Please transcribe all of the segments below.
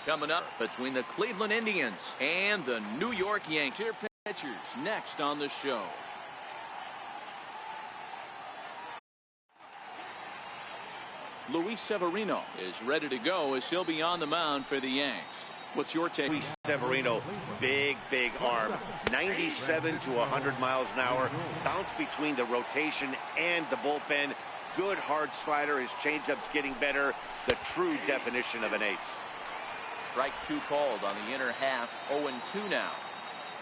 Coming up between the Cleveland Indians and the New York Yankees. Here pitchers next on the show. Luis Severino is ready to go as he'll be on the mound for the Yanks. What's your take? Luis Severino, big arm, 97 to 100 miles an hour. Bounce between the rotation and the bullpen. Good hard slider. His changeup's getting better. The true definition of an ace. Strike 2 called on the inner half. 0-2 now.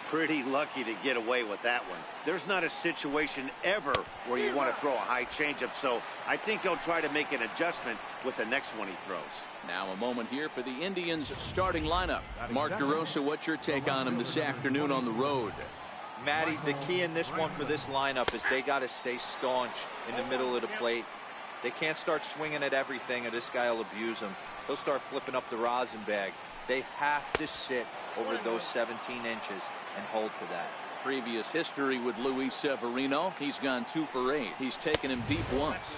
Pretty lucky to get away with that one. There's not a situation ever where you want to throw a high changeup, so I think he'll try to make an adjustment with the next one he throws. Now a moment here for the Indians starting lineup. Mark DeRosa, what's your take on him this afternoon on the road? Matty, the key in this one for this lineup is they got to stay staunch in the middle of the plate. They can't start swinging at everything or this guy will abuse them. He'll start flipping up the rosin bag. They have to sit over those 17 inches and hold to that. Previous history with Luis Severino. He's gone 2 for 8. He's taken him deep once.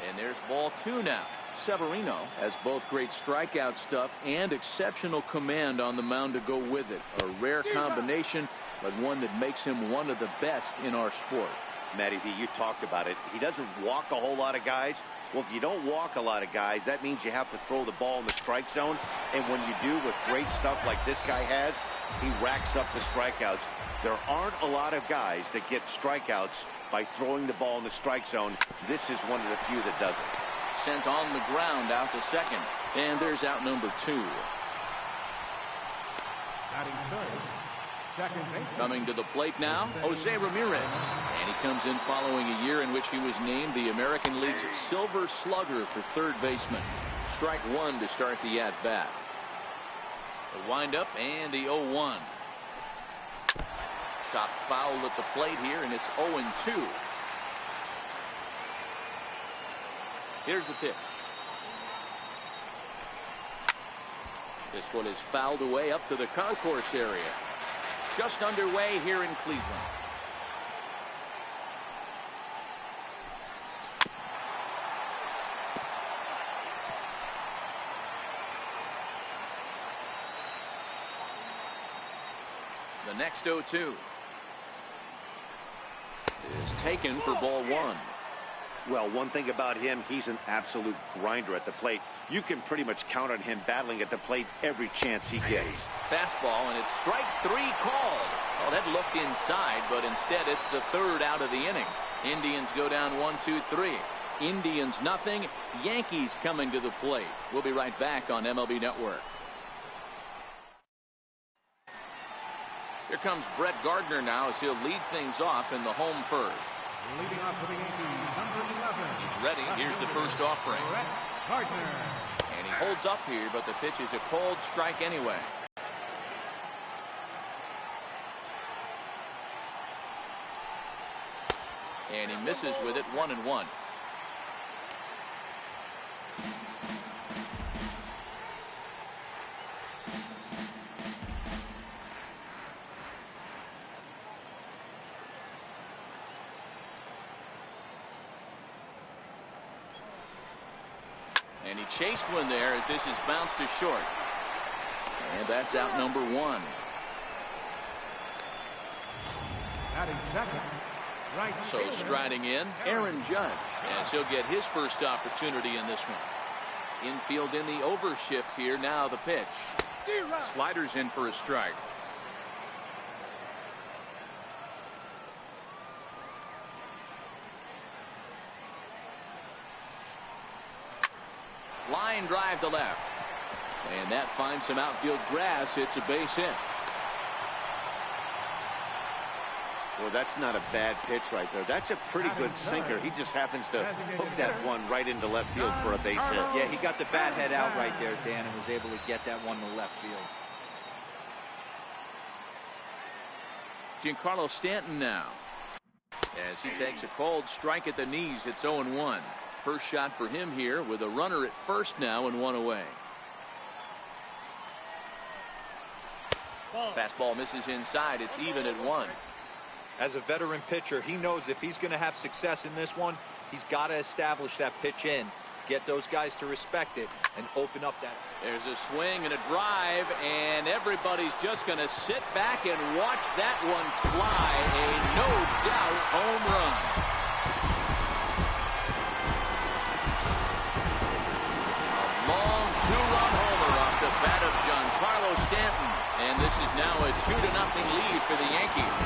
And there's ball 2 now. Severino has both great strikeout stuff and exceptional command on the mound to go with it. A rare combination, but one that makes him one of the best in our sport. Matty V, you talked about it. He doesn't walk a whole lot of guys. Well, if you don't walk a lot of guys, that means you have to throw the ball in the strike zone. And when you do with great stuff like this guy has, he racks up the strikeouts. There aren't a lot of guys that get strikeouts by throwing the ball in the strike zone. This is one of the few that does it. Sent on the ground out to second. And there's out number 2. Coming to the plate now, Jose Ramirez. And he comes in following a year in which he was named the American League's Silver Slugger for third baseman. Strike 1 to start the at-bat. The windup and the 0-1. Shot foul at the plate here, and it's 0-2. Here's the pitch. This one is fouled away up to the concourse area. Just underway here in Cleveland. The next 0-2 is taken for ball 1. Well, one thing about him, he's an absolute grinder at the plate. You can pretty much count on him battling at the plate every chance he gets. Fastball, and it's strike 3 called. Well, that looked inside, but instead it's the third out of the inning. Indians go down 1-2-3. Indians nothing. Yankees coming to the plate. We'll be right back on MLB Network. Here comes Brett Gardner now as he'll lead things off in the home first. Leading off for the Yankees, number 11. He's ready. Here's the first offering. Brett Gardner. And he holds up here, but the pitch is a cold strike anyway. And he misses with it, 1-1. And he chased one there as this is bounced to short. And that's out number 1. Batting second. Right. So striding in, Aaron Judge, as he'll get his first opportunity in this one. Infield in the overshift here. Now the pitch. Sliders in for a strike. Line drive to left. And that finds some outfield grass. It's a base hit. Well, that's not a bad pitch right there. That's a pretty good sinker. He just happens to hook that one right into left field for a base hit. Yeah, he got the bat head out right there, Dan, and was able to get that one to left field. Giancarlo Stanton now, as he takes a cold strike at the knees. It's 0-1. First shot for him here with a runner at first now and 1 away. Fastball misses inside. It's even at 1. As a veteran pitcher, he knows if he's going to have success in this one, he's got to establish that pitch in Get those guys to respect it and open up that. There's a swing and a drive, and everybody's just going to sit back and watch that one fly. A no-doubt home run. A long two-run homer off the bat of Giancarlo Stanton, and this is now a 2-0 lead for the Yankees.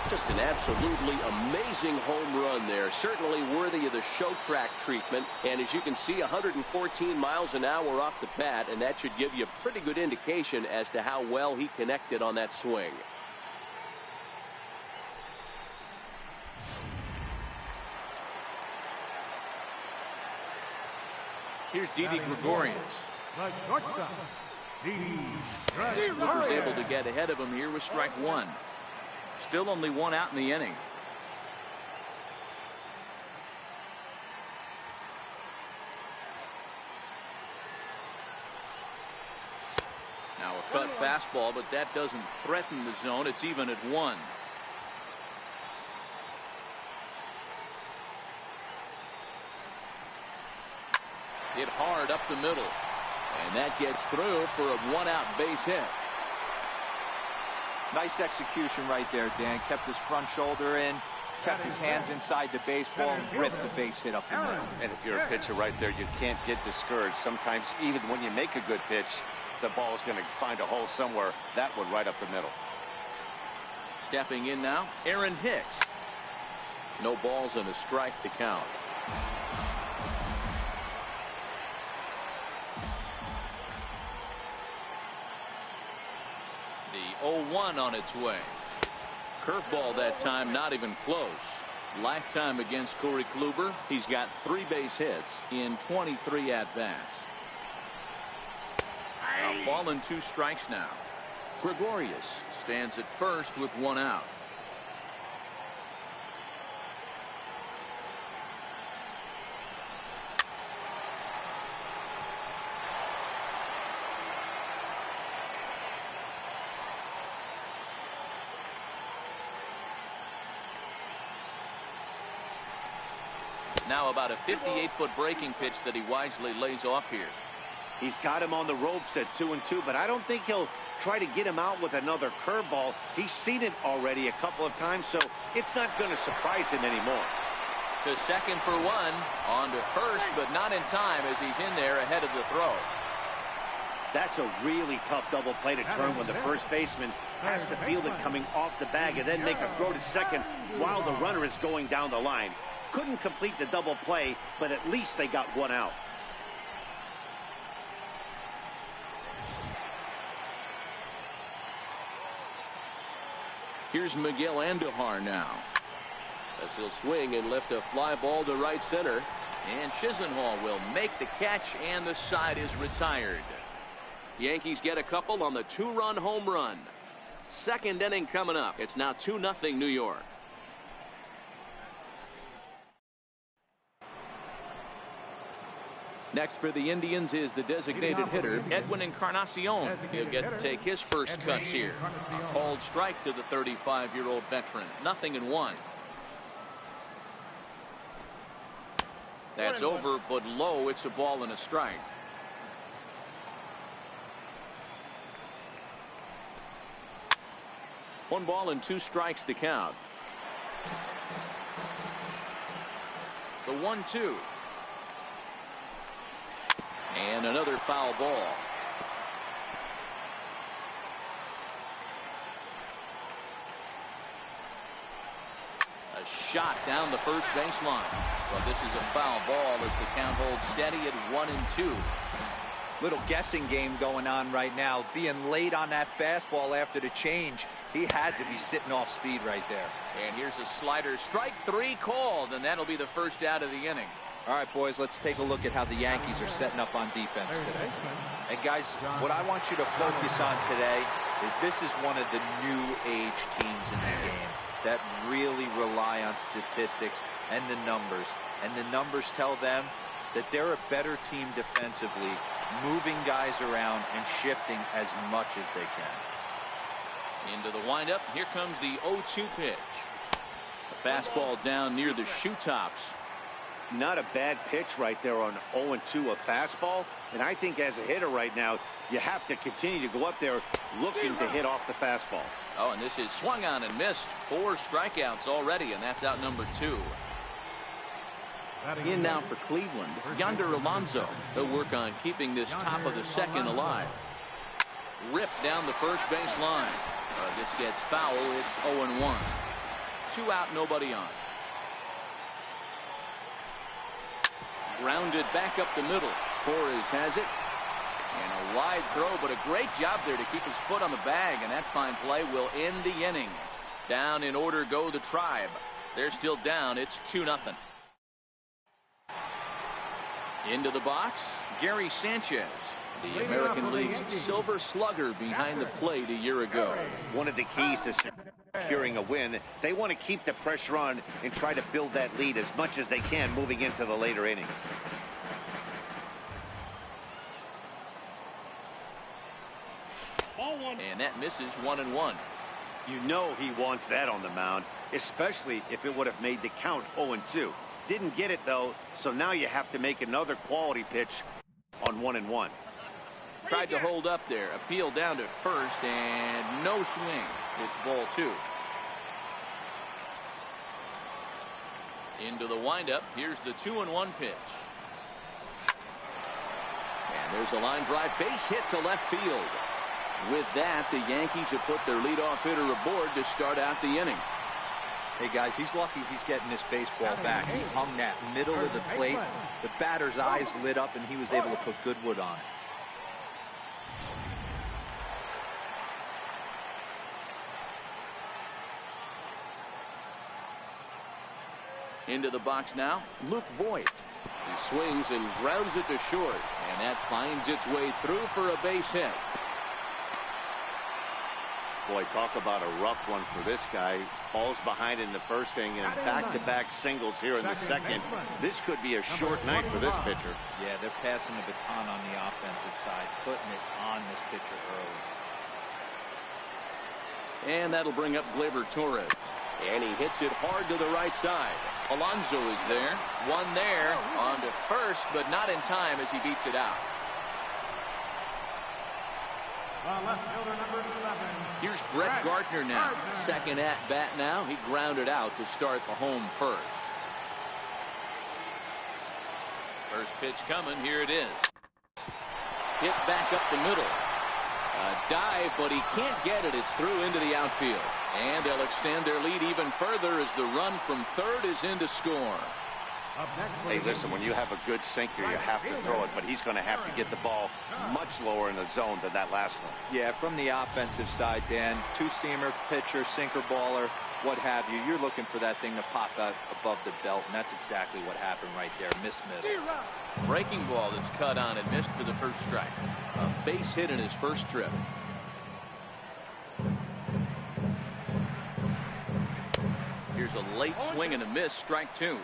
Just an absolutely amazing home run there. Certainly worthy of the show track treatment. And as you can see, 114 miles an hour off the bat, and that should give you a pretty good indication as to how well he connected on that swing. Here's Didi Gregorius. The shortstop, Didi Cooper's able to Gregorius. get ahead of him here with strike one. Still only one out in the inning. Now a cut fastball, but that doesn't threaten the zone. It's even at 1. Hit hard up the middle, and that gets through for a 1-out base hit. Nice execution right there, Dan. Kept his front shoulder in, kept his hands inside the baseball, and ripped the base hit up the middle. And if you're a pitcher right there, you can't get discouraged. Sometimes even when you make a good pitch, the ball is going to find a hole somewhere. That one right up the middle. Stepping in now, Aaron Hicks. No balls and a strike to count. The 0-1 on its way. Curveball that time, not even close. Lifetime against Corey Kluber. He's got 3 base hits in 23 at-bats. A ball and 2 strikes now. Gregorius stands at first with 1 out. Now about a 58-foot breaking pitch that he wisely lays off here. He's got him on the ropes at 2-2, but I don't think he'll try to get him out with another curveball. He's seen it already a couple of times, so it's not going to surprise him anymore. To second for 1, on to first, but not in time as he's in there ahead of the throw. That's a really tough double play to turn when the first baseman has to field it coming off the bag and then make a throw to second while the runner is going down the line. Couldn't complete the double play, but at least they got 1 out. Here's Miguel Andujar now, as he'll swing and lift a fly ball to right center. And Chisenhall will make the catch, and the side is retired. Yankees get a couple on the 2-run home run. Second inning coming up. It's now 2-0 New York. Next for the Indians is the designated hitter, Edwin Encarnacion. He'll get to take his first cuts here. A cold strike to the 35-year-old veteran. 0-1. That's over, but low. It's a ball and a strike. One ball and 2 strikes to count. The 1-2. And another foul ball. A shot down the first baseline. But this is a foul ball as the count holds steady at 1-2. Little guessing game going on right now. Being late on that fastball after the change. He had to be sitting off speed right there. And here's a slider. Strike 3 called, and that'll be the first out of the inning. All right, boys, let's take a look at how the Yankees are setting up on defense today. And guys, what I want you to focus on today is this is one of the new age teams in the game that really rely on statistics and the numbers. And the numbers tell them that they're a better team defensively, moving guys around and shifting as much as they can. Into the windup. Here comes the 0-2 pitch. A Fastball down near the shoe tops. Not a bad pitch right there on 0-2, a fastball. And I think as a hitter right now, you have to continue to go up there looking to hit off the fastball. Oh, and this is swung on and missed. 4 strikeouts already, and that's out number 2. In now for Cleveland, Yonder Alonso. They'll work on keeping this top of the second alive. Ripped down the first base line. This gets foul. It's 0-1. 2 out, nobody on. Grounded back up the middle. Torres has it. And a wide throw, but a great job there to keep his foot on the bag, and that fine play will end the inning. Down in order go the Tribe. They're still down. It's 2-0. Into the box, Gary Sanchez, the American League's Silver Slugger behind the plate a year ago. One of the keys to securing a win, they want to keep the pressure on and try to build that lead as much as they can moving into the later innings. And that misses 1-1. You know he wants that on the mound, especially if it would have made the count 0-2. Didn't get it, though, so now you have to make another quality pitch on 1-1. Tried to hold up there. Appeal down to first, and no swing. It's ball 2. Into the windup. Here's the 2-1 pitch. And there's a line drive base hit to left field. With that, the Yankees have put their leadoff hitter aboard to start out the inning. Hey, guys, he's lucky he's getting this baseball back. He hung that middle of the plate. The batter's eyes lit up, and he was able to put good wood on it. Into the box now, Luke Voigt. He swings and grounds it to short, and that finds its way through for a base hit. Boy, talk about a rough one for this guy. Falls behind in the first inning and back-to-back singles here in the second. This could be a short night for this pitcher. Yeah, they're passing the baton on the offensive side, putting it on this pitcher early. And that'll bring up Gleyber Torres. And he hits it hard to the right side. Alonso is there. One there on to first, but not in time as he beats it out. Here's Brett Gardner now. Second at bat now. He grounded out to start the home first. First pitch coming. Here it is. Hit back up the middle. A dive, but he can't get it. It's through into the outfield. And they'll extend their lead even further as the run from third is in to score. Hey, listen, when you have a good sinker, you have to throw it, but he's going to have to get the ball much lower in the zone than that last one. Yeah, from the offensive side, Dan, two-seamer, pitcher, sinker baller, what have you. You're looking for that thing to pop out above the belt, and that's exactly what happened right there. Miss middle. Breaking ball that's cut on and missed for the first strike. A base hit in his first trip. Here's a late swing and a miss, strike 2.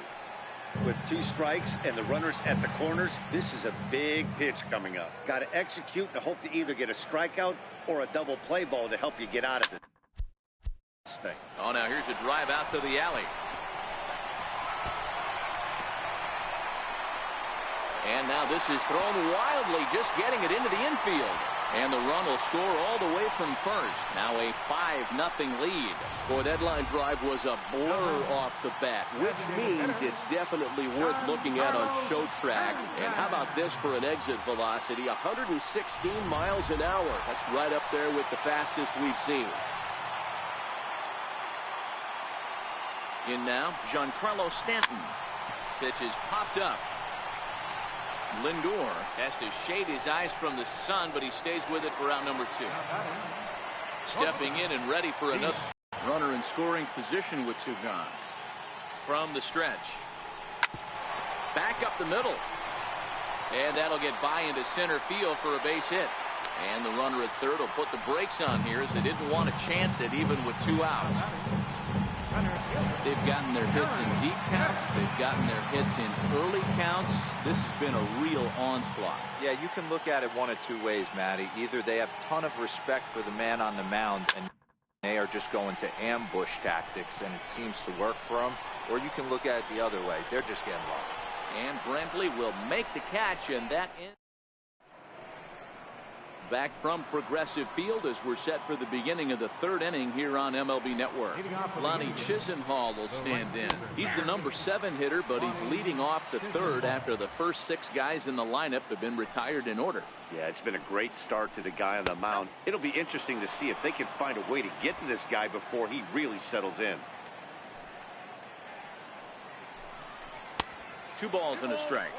With 2 strikes and the runners at the corners, this is a big pitch coming up. Got to execute and hope to either get a strikeout or a double play ball to help you get out of this thing. Oh, now here's a drive out to the alley. And now this is thrown wildly, just getting it into the infield. And the run will score all the way from first. Now a 5-0 lead. Boy, that line drive was a blur off the bat, which means it's definitely worth looking at on show track. And how about this for an exit velocity? 116 miles an hour. That's right up there with the fastest we've seen. In now, Giancarlo Stanton. Pitch is popped up. Lindor has to shade his eyes from the sun, but he stays with it for out number 2. Stepping in and ready for another runner in scoring position with 2 gone. From the stretch. Back up the middle. And that'll get by into center field for a base hit. And the runner at third will put the brakes on here as they didn't want to chance it even with 2 outs. They've gotten their hits in deep counts. They've gotten their hits in early counts. This has been a real onslaught. Yeah, you can look at it one of 2 ways, Matty. Either they have a ton of respect for the man on the mound and They are just going to ambush tactics, and it seems to work for them. Or you can look at it the other way. They're just getting lucky. And Brentley will make the catch, and that ends. Back from Progressive Field as we're set for the beginning of the third inning here on MLB Network. Lonnie Chisenhall will stand in. He's the number 7 hitter, but he's leading off the third after the first 6 guys in the lineup have been retired in order. Yeah, it's been a great start to the guy on the mound. It'll be interesting to see if they can find a way to get to this guy before he really settles in. 2 balls and a strike.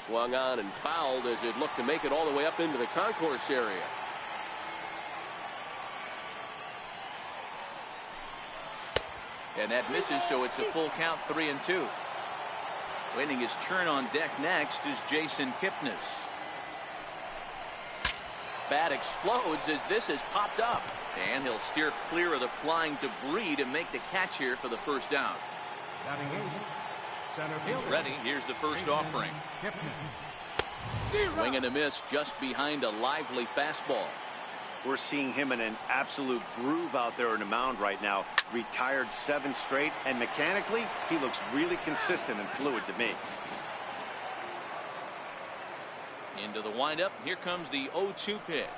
Swung on and fouled as it looked to make it all the way up into the concourse area. And that misses, so it's a full count, 3-2. Waiting his turn on deck next is Jason Kipnis. Bat explodes as this has popped up. And he'll steer clear of the flying debris to make the catch here for the first out. He's ready. Here's the first offering. Swing and a miss just behind a lively fastball. We're seeing him in an absolute groove out there on the mound right now. Retired 7 straight, and mechanically, he looks really consistent and fluid to me. Into the windup. Here comes the 0-2 pitch.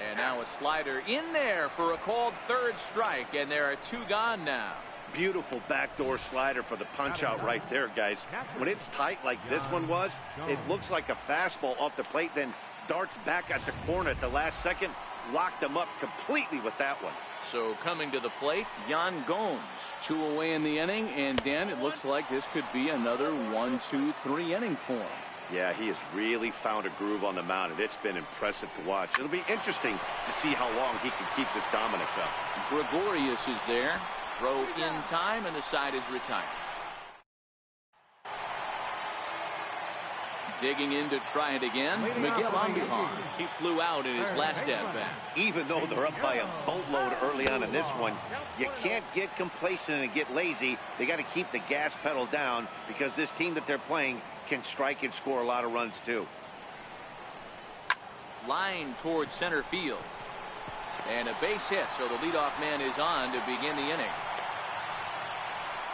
And now a slider in there for a called third strike, and there are 2 gone now. Beautiful backdoor slider for the punch out right there, guys. When it's tight like this one was, it looks like a fastball off the plate, then darts back at the corner at the last second. Locked him up completely with that one. So coming to the plate, Yan Gomes. 2 away in the inning, and Dan, it looks like this could be another 1-2-3 inning for him. Yeah, he has really found a groove on the mound, and it's been impressive to watch. It'll be interesting to see how long he can keep this dominance up. Gregorius is there. Throw in time, and the side is retired. Digging in to try it again, Miguel Andujar. He flew out in his last at-bat. Even though they're up by a boatload early on in this one, you can't get complacent and get lazy. They got to keep the gas pedal down because this team that they're playing can strike and score a lot of runs too. Line towards center field. And a base hit, so the leadoff man is on to begin the inning.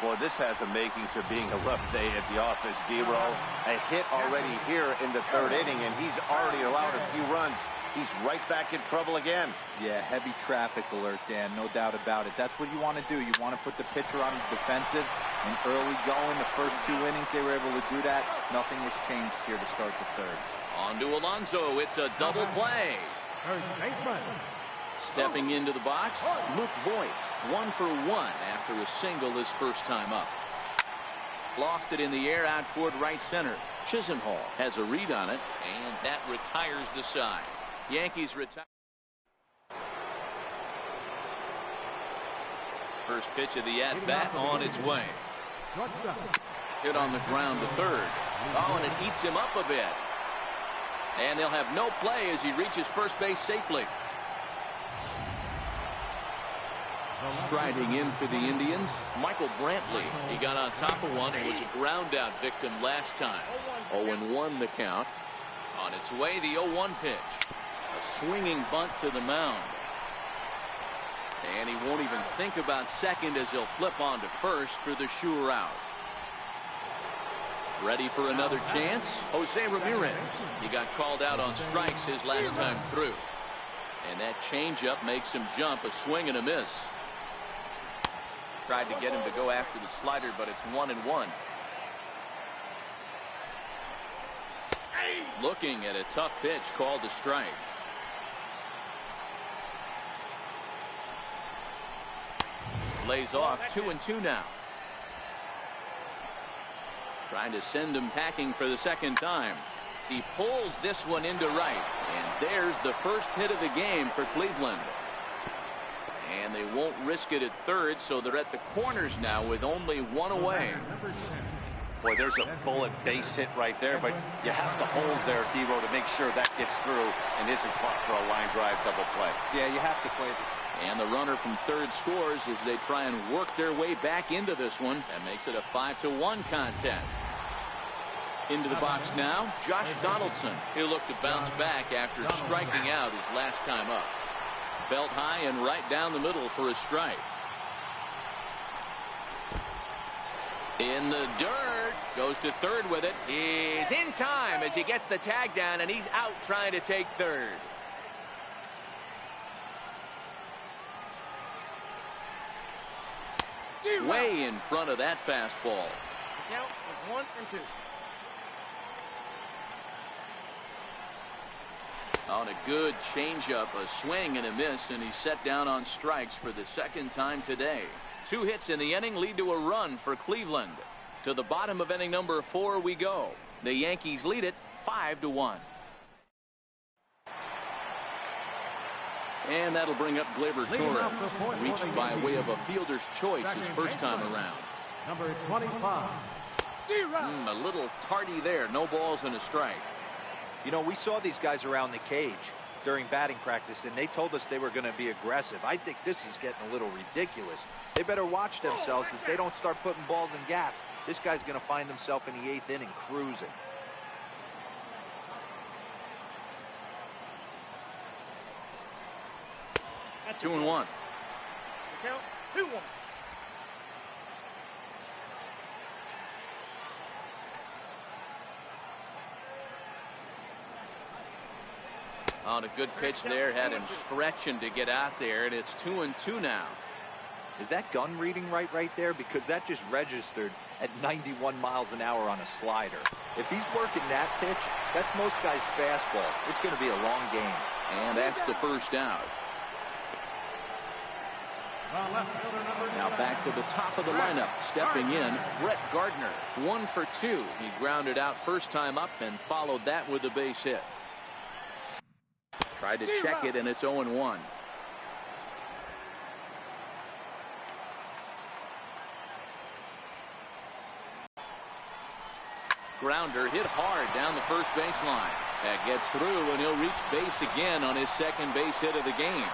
Boy, this has the makings of being a rough day at the office, D-Row. A hit already here in the third inning, and he's already allowed a few runs. He's right back in trouble again. Yeah, heavy traffic alert, Dan, no doubt about it. That's what you want to do. You want to put the pitcher on the defensive and early going. The first 2 innings, they were able to do that. Nothing has changed here to start the third. On to Alonso. It's a double play. Stepping into the box, Luke Voigt, 1 for 1 after a single his first time up. Lofted in the air out toward right center. Chisenhall has a read on it, and that retires the side. Yankees retire. First pitch of the at-bat on its way. Hit on the ground to third. Oh, and it eats him up a bit. And they'll have no play as he reaches first base safely. Striding in for the Indians, Michael Brantley. He got on top of one and was a ground out victim last time. 0-1 the count. On its way, the 0-1 pitch. A swinging bunt to the mound. And he won't even think about second as he'll flip on to first for the sure out. Ready for another chance? Jose Ramirez. He got called out on strikes his last time through. And that changeup makes him jump. A swing and a miss. Tried to get him to go after the slider, but it's 1-1. Looking at a tough pitch called a strike. Lays off 2-2 now. Trying to send him packing for the second time. He pulls this one into right. And there's the first hit of the game for Cleveland. And they won't risk it at third, so they're at the corners now with only 1 away. Boy, there's a bullet base hit right there, but you have to hold there, Devo, to make sure that gets through and isn't caught for a line drive double play. Yeah, you have to play it. And the runner from third scores as they try and work their way back into this one. That makes it a 5-1 contest. Into the box now, Josh Donaldson. He'll look to bounce back after striking out his last time up. Belt high and right down the middle for a strike. In the dirt, goes to third with it. He's in time as he gets the tag down, and he's out trying to take third. Way in front of that fastball. The count is 1 and 2. On a good changeup, a swing and a miss, and he's set down on strikes for the second time today. 2 hits in the inning lead to a run for Cleveland. To the bottom of inning number 4 we go. The Yankees lead it 5-1. And that'll bring up Gleyber Torres, reached by way of a fielder's choice his first time around. Number 25. A little tardy there. No balls and a strike. You know, we saw these guys around the cage during batting practice, and they told us they were going to be aggressive. I think this is getting a little ridiculous. They better watch themselves if they don't start putting balls in gaps. This guy's going to find himself in the 8th inning cruising. That's 2-1. The count 2-1. On a good pitch there, had him stretching to get out there, and it's 2-2 now. Is that gun reading right there? Because that just registered at 91 miles an hour on a slider. If he's working that pitch, that's most guys' fastballs. It's going to be a long game. And that's the first out. Now back to the top of the lineup. Stepping in, Brett Gardner. 1 for 2. He grounded out first time up and followed that with a base hit. Tried to check it, and it's 0-1. Grounder hit hard down the first baseline. That gets through, and he'll reach base again on his second base hit of the game.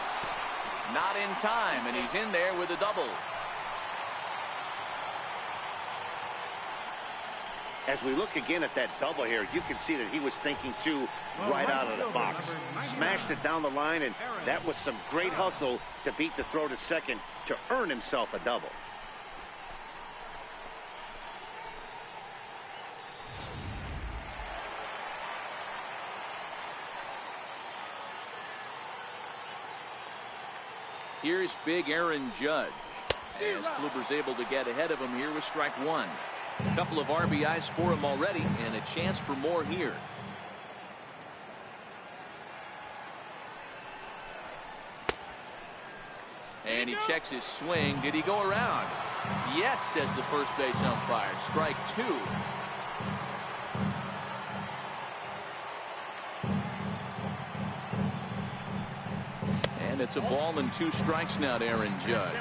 Not in time, and he's in there with a double. As we look again at that double here, you can see that he was thinking too right out of the box. Smashed it down the line, and that was some great hustle to beat the throw to second to earn himself a double. Here's big Aaron Judge, as Kluber's able to get ahead of him here with strike 1. A couple of RBIs for him already, and a chance for more here. And he checks his swing. Did he go around? Yes, says the first base umpire. Strike 2. And it's a ball and 2 strikes now to Aaron Judge.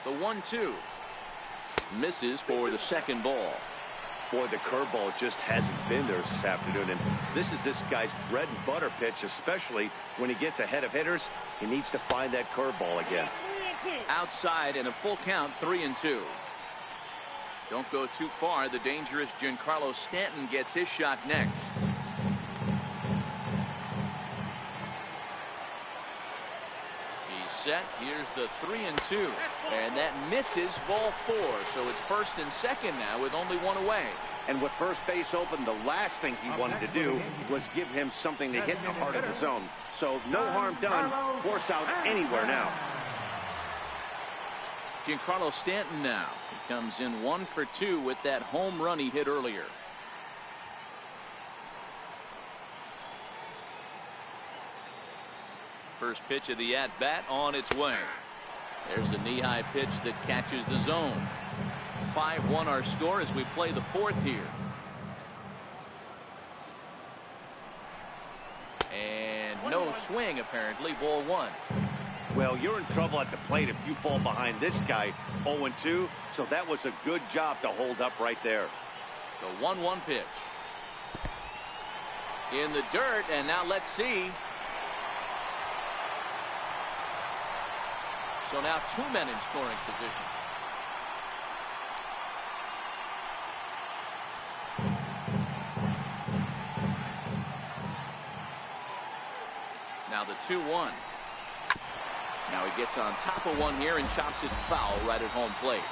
The 1-2 misses for the second ball. Boy, the curveball just hasn't been there this afternoon, and this is this guy's bread and butter pitch, especially when he gets ahead of hitters. He needs to find that curveball again. Outside and a full count, 3-2. Don't go too far. The dangerous Giancarlo Stanton gets his shot next. Set. Here's the 3-2, and that misses ball 4. So it's first and second now with only 1 away. And with first base open, the last thing he wanted to do was give him something to hit in the heart of the zone. So no harm done. Force out anywhere now. Giancarlo Stanton now. He comes in 1 for 2 with that home run he hit earlier. First pitch of the at-bat on its way. There's a knee-high pitch that catches the zone. 5-1 our score as we play the 4th here. And no swing apparently. Ball 1. Well, you're in trouble at the plate if you fall behind this guy 0-2. So that was a good job to hold up right there. The 1-1 pitch. In the dirt, and now let's see. So now 2 men in scoring position. Now the 2-1. Now he gets on top of one here and chops it foul right at home plate.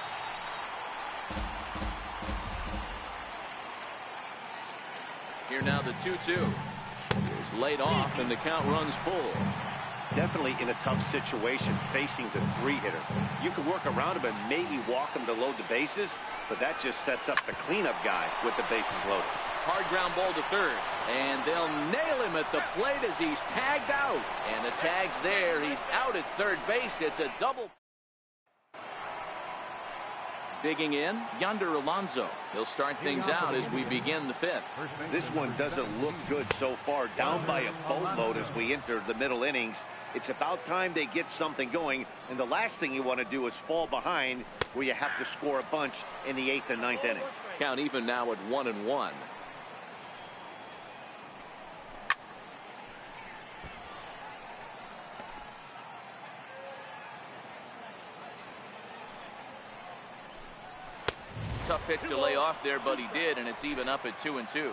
Here now the 2-2. He's laid off and the count runs full. Definitely in a tough situation facing the 3-hitter. You can work around him and maybe walk him to load the bases, but that just sets up the cleanup guy with the bases loaded. Hard ground ball to third, and they'll nail him at the plate as he's tagged out. And the tag's there. He's out at third base. It's a double. Digging in, Yonder Alonso. He'll start things out as we begin the 5th. This one doesn't look good so far. Down by a boatload as we enter the middle innings. It's about time they get something going, and the last thing you want to do is fall behind where you have to score a bunch in the 8th and 9th inning. Count even now at 1-1. Tough pitch to lay off there, but he did, and it's even up at 2-2.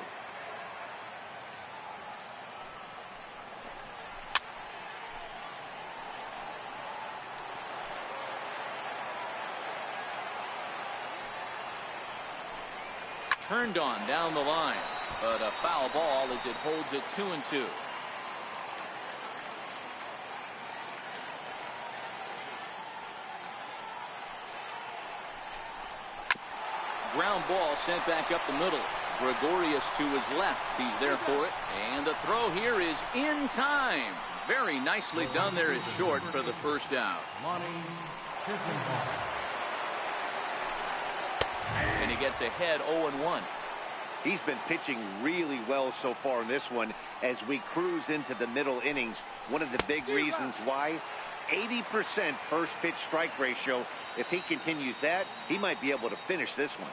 Turned on down the line, but a foul ball as it holds it 2-2. Ground ball sent back up the middle. Gregorius to his left. He's there for it. And the throw here is in time. Very nicely done there at short for the first out. And he gets ahead 0-1. He's been pitching really well so far in this one as we cruise into the middle innings. One of the big reasons why, 80% first pitch strike ratio. If he continues that, he might be able to finish this one.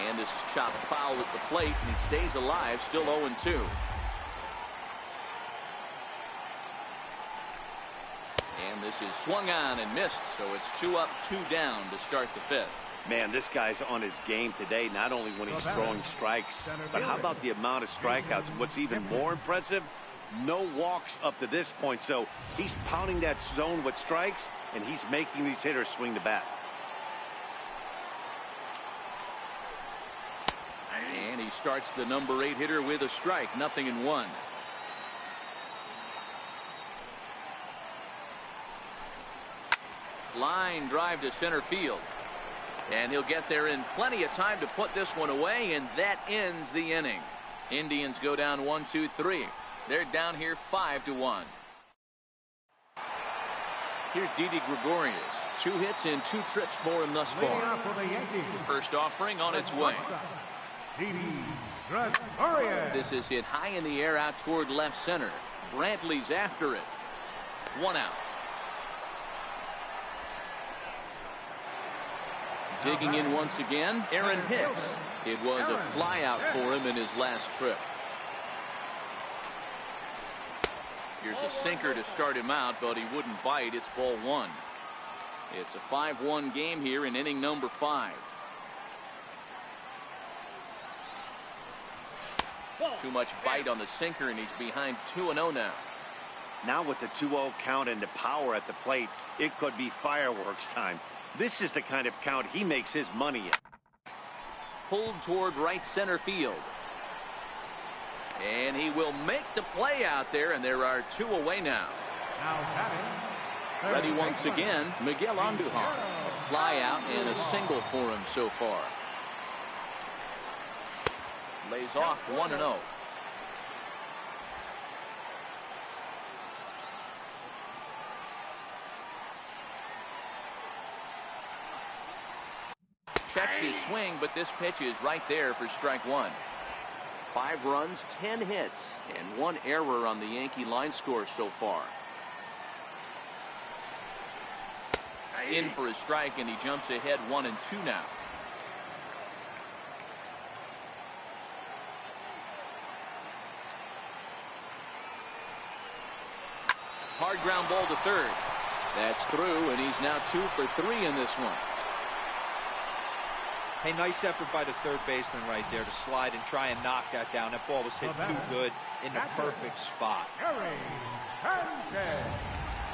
And this is chopped foul at the plate, and he stays alive, still 0-2. And this is swung on and missed, so it's 2 up, 2 down to start the 5th. Man, this guy's on his game today, not only when he's throwing strikes, but how about the amount of strikeouts? What's even more impressive, no walks up to this point, so he's pounding that zone with strikes, and he's making these hitters swing the bat. And he starts the number 8 hitter with a strike, 0-1. Line drive to center field. And he'll get there in plenty of time to put this one away, and that ends the inning. Indians go down 1-2-3. They're down here 5-1. Here's Didi Gregorius. 2 hits in 2 trips for him thus far. First offering on its way. This is hit high in the air out toward left center. Brantley's after it. 1 out. Digging in once again, Aaron Hicks. It was a fly out for him in his last trip. Here's a sinker to start him out, but he wouldn't bite. It's ball 1. It's a 5-1 game here in inning number 5. Too much bite on the sinker, and he's behind 2-0 now. Now with the 2-0 count and the power at the plate, it could be fireworks time. This is the kind of count he makes his money in. Pulled toward right center field. And he will make the play out there, and there are 2 away now. Ready once again, Miguel Andujar. A fly out and a single for him so far. Lays off 1-0. Checks his swing, but this pitch is right there for strike 1. 5 runs, 10 hits, and 1 error on the Yankee line score so far. In for a strike, and he jumps ahead 1-2 now. Hard ground ball to third. That's through, and he's now 2 for 3 in this one. Hey, nice effort by the third baseman right there to slide and try and knock that down. That ball was hit too good in the perfect spot.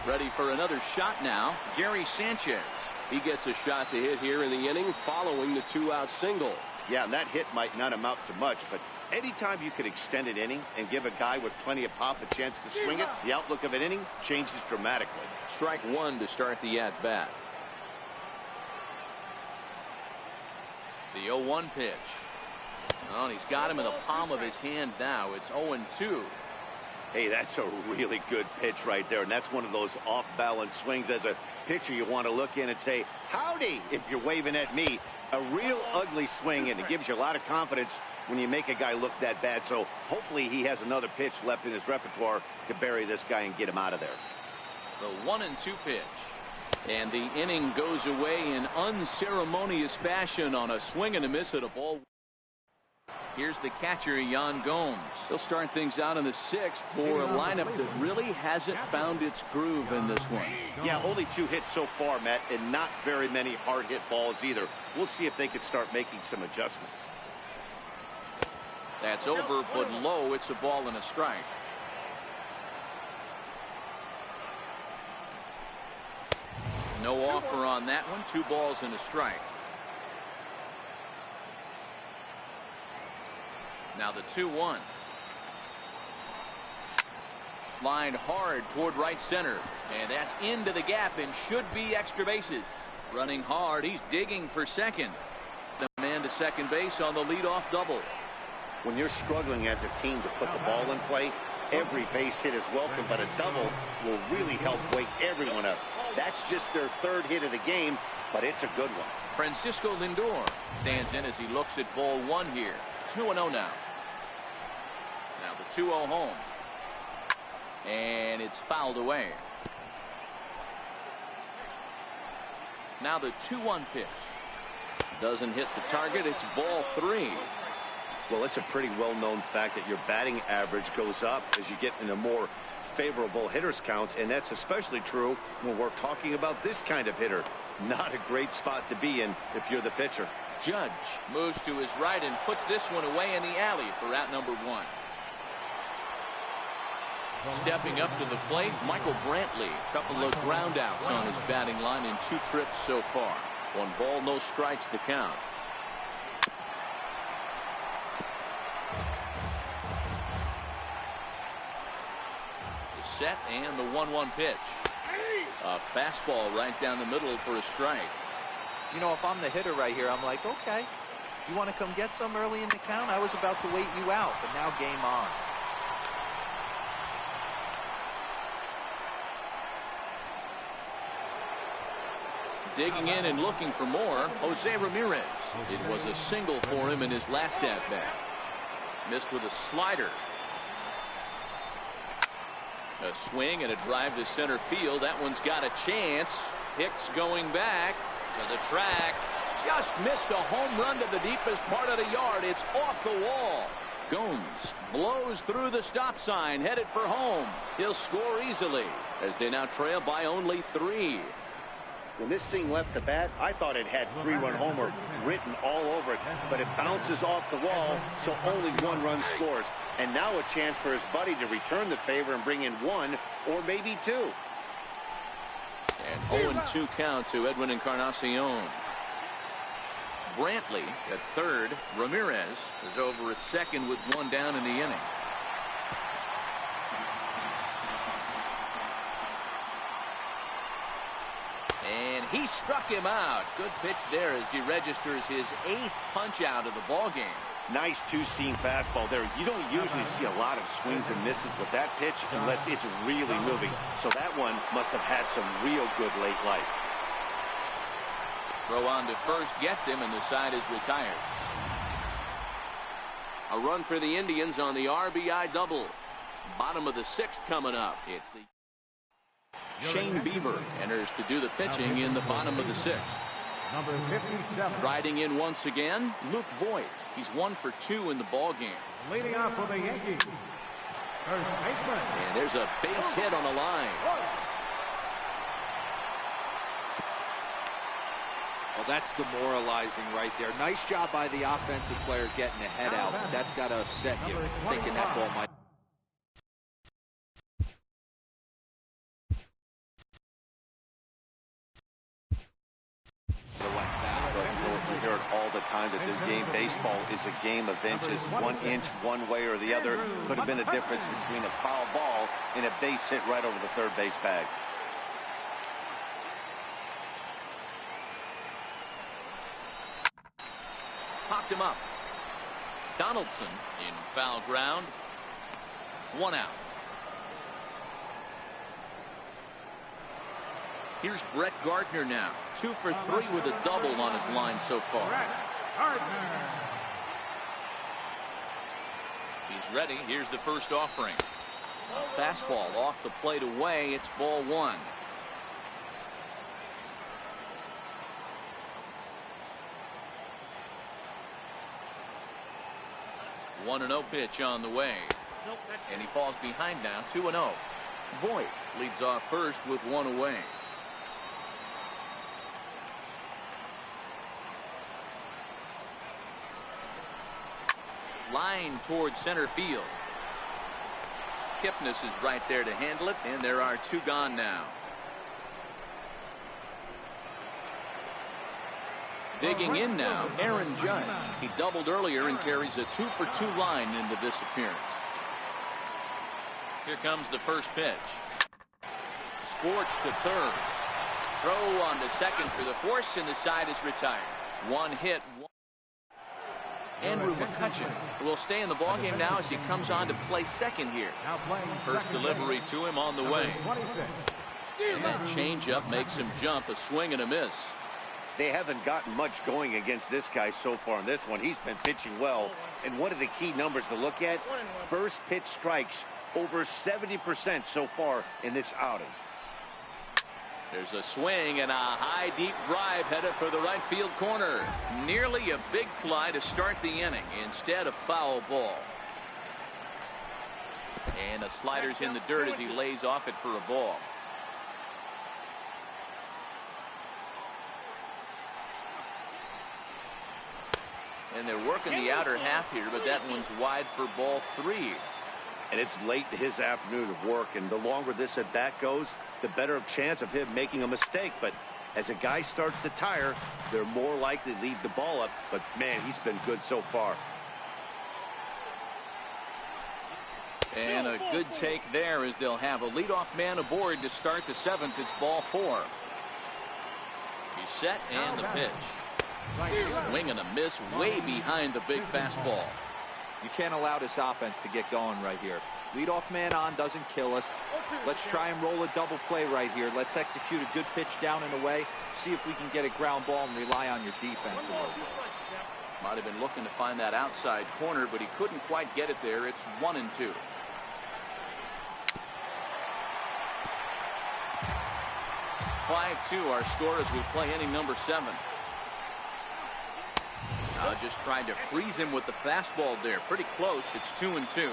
Ready for another shot now, Gary Sanchez. He gets a shot to hit here in the inning following the 2-out single. Yeah, and that hit might not amount to much, but anytime you can extend an inning and give a guy with plenty of pop a chance to swing it, the outlook of an inning changes dramatically. Strike one to start the at-bat. The 0-1 pitch. Oh, he's got him in the palm of his hand now. It's 0-2. Hey, that's a really good pitch right there, and that's one of those off-balance swings. As a pitcher, you want to look in and say, howdy, if you're waving at me. A real ugly swing, and it gives you a lot of confidence when you make a guy look that bad. So hopefully he has another pitch left in his repertoire to bury this guy and get him out of there. The 1-2 pitch. And the inning goes away in unceremonious fashion on a swing and a miss at a ball. Here's the catcher, Yan Gomes. He'll start things out in the 6th for a lineup that really hasn't found its groove in this one. Yeah, only 2 hits so far, Matt, and not very many hard hit balls either. We'll see if they can start making some adjustments. That's over, but low. It's a ball and a strike. No offer on that one. 2 balls and a strike. Now the 2-1. Lined hard toward right center. And that's into the gap and should be extra bases. Running hard. He's digging for second. The man to second base on the leadoff double. When you're struggling as a team to put the ball in play, every base hit is welcome, but a double will really help wake everyone up. That's just their 3rd hit of the game, but it's a good one. Francisco Lindor stands in as he looks at ball 1 here. 2-0 now. Now the 2-0 home. And it's fouled away. Now the 2-1 pitch. Doesn't hit the target. It's ball 3. Well, it's a pretty well-known fact that your batting average goes up as you get into more favorable hitters counts, and that's especially true when we're talking about this kind of hitter. Not a great spot to be in if you're the pitcher. Judge moves to his right and puts this one away in the alley for out number 1. Stepping up to the plate, Michael Brantley. Couple of ground outs on his batting line in 2 trips so far. 1 ball, no strikes to count. The set and the 1-1 pitch. A fastball right down the middle for a strike. You know, if I'm the hitter right here, I'm like, okay, you want to come get some early in the count? I was about to wait you out, but now game on. Digging in and looking for more, Jose Ramirez. It was a single for him in his last at-bat. Missed with a slider. A swing and a drive to center field. That one's got a chance. Hicks going back to the track. Just missed a home run to the deepest part of the yard. It's off the wall. Gomes blows through the stop sign, headed for home. He'll score easily as they now trail by only 3. When this thing left the bat, I thought it had 3-run homer written all over it, but it bounces off the wall, so only 1 run scores. And now a chance for his buddy to return the favor and bring in 1 or maybe 2. And 0-2 count to Edwin Encarnacion. Brantley at third. Ramirez is over at second with 1 down in the inning. And he struck him out. Good pitch there as he registers his 8th punch out of the ball game. Nice 2-seam fastball there. You don't usually see a lot of swings and misses with that pitch unless it's really moving. So that one must have had some real good late life. Throw on to first gets him, and the side is retired. A run for the Indians on the RBI double. Bottom of the 6th coming up. It's the Shane Bieber enters to do the pitching in the bottom of the 6th. Number 57. Riding in once again, Luke Voigt. He's 1 for 2 in the ball game. Leading off for the Yankees, first baseman. And there's a base hit on the line. that's demoralizing right there. Nice job by the offensive player getting the head out. That's got to upset you, thinking that ball might. We hear it all the time that the game baseball is a game of inches. 1 inch one way or the other could have been the difference between a foul ball and a base hit right over the third base bag. Popped him up. Donaldson in foul ground. 1 out. Here's Brett Gardner now. 2 for 3 with a double on his line so far. He's ready. Here's the first offering. A fastball off the plate away. It's ball 1. One and 0 pitch on the way. And he falls behind now. 2-0. Voigt leads off first with 1 away. Line towards center field. Kipnis is right there to handle it, and there are 2 gone now. Digging in now, Aaron Judge. He doubled earlier and carries a 2 for 2 line into this appearance. Here comes the first pitch. Scorched to third. Throw on to second for the force, and the side is retired. 1 hit. Andrew McCutcheon will stay in the ballgame now as he comes on to play second here. First delivery to him on the way. And that changeup makes him jump. A swing and a miss. They haven't gotten much going against this guy so far in this one. He's been pitching well. And one of the key numbers to look at, first pitch strikes, over 70% so far in this outing. There's a swing and a high deep drive headed for the right field corner. Nearly a big fly to start the inning. Instead, a foul ball. And a slider's in the dirt as he lays off it for a ball. And they're working the outer half here, but that one's wide for ball 3. And it's late to his afternoon of work, and the longer this at bat goes, the better chance of him making a mistake. But as a guy starts to tire, they're more likely to leave the ball up. But man, he's been good so far. And a good take there as they'll have a leadoff man aboard to start the 7th. It's ball 4. He's set, and the pitch. Swing and a miss way behind the big fastball. You can't allow this offense to get going right here. Leadoff man on doesn't kill us. Let's try and roll a double play right here. Let's execute a good pitch down and away. See if we can get a ground ball and rely on your defense a little bit. Might have been looking to find that outside corner, but he couldn't quite get it there. It's 1-2. (5-2) our score as we play inning number 7. Just tried to freeze him with the fastball there. Pretty close. It's 2-2.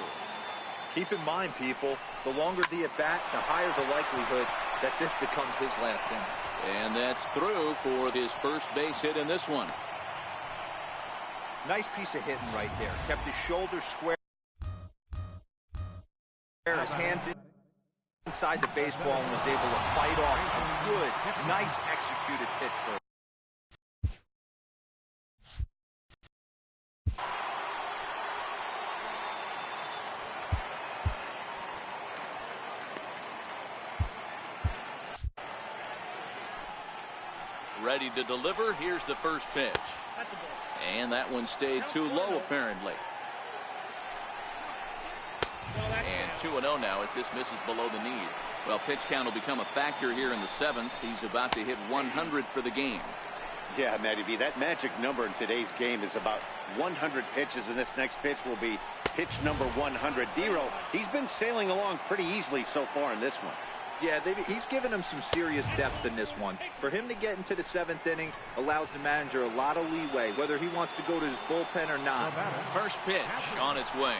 Keep in mind, people, the longer the at-bat, the higher the likelihood that this becomes his last inning. And that's through for his first base hit in this one. Nice piece of hitting right there. Kept his shoulders square. His hands inside the baseball and was able to fight off a good, nice executed pitch for him. Ready to deliver. Here's the first pitch. And that one stayed too low, apparently. And 2-0 now as this misses below the knees. Well, pitch count will become a factor here in the 7th. He's about to hit 100 for the game. Yeah, Matty B, that magic number in today's game is about 100 pitches, and this next pitch will be pitch number 100. Dero, he's been sailing along pretty easily so far in this one. Yeah, he's given him some serious depth in this one. For him to get into the 7th inning allows the manager a lot of leeway, whether he wants to go to his bullpen or not. First pitch on its way.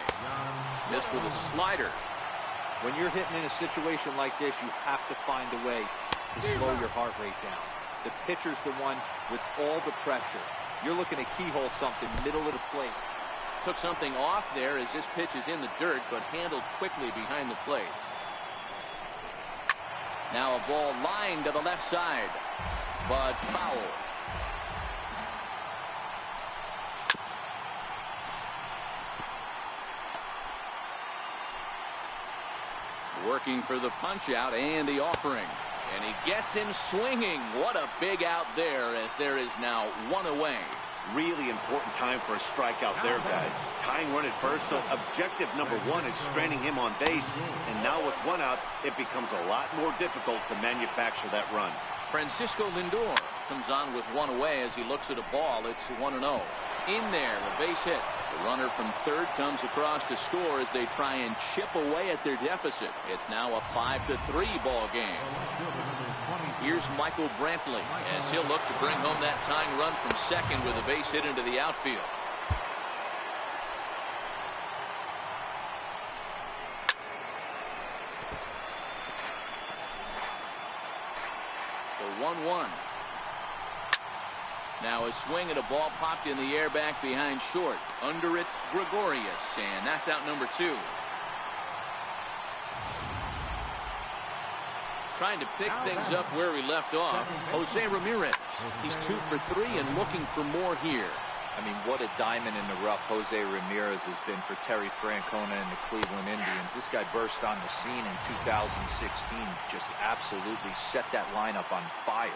Missed with a slider. When you're hitting in a situation like this, you have to find a way to slow your heart rate down. The pitcher's the one with all the pressure. You're looking to keyhole something middle of the plate. Took something off there as this pitch is in the dirt, but handled quickly behind the plate. Now a ball lined to the left side, but foul. Working for the punch out and the offering. And he gets him swinging. What a big out there, as there is now one away. Really important time for a strikeout there, guys. Tying run at first, so objective number one is stranding him on base. And now with one out, it becomes a lot more difficult to manufacture that run. Francisco Lindor comes on with one away as he looks at a ball. It's 1-0. In there, the base hit. The runner from third comes across to score as they try and chip away at their deficit. It's now a 5-3 ball game. Here's Michael Brantley as he'll look to bring home that tying run from second with a base hit into the outfield. The 1-1. Now a swing and a ball popped in the air back behind short. Under it, Gregorius, and that's out number 2. Trying to pick things up where he left off. Jose Ramirez. He's 2 for 3 and looking for more here. I mean, what a diamond in the rough Jose Ramirez has been for Terry Francona and the Cleveland Indians. This guy burst on the scene in 2016, just absolutely set that lineup on fire.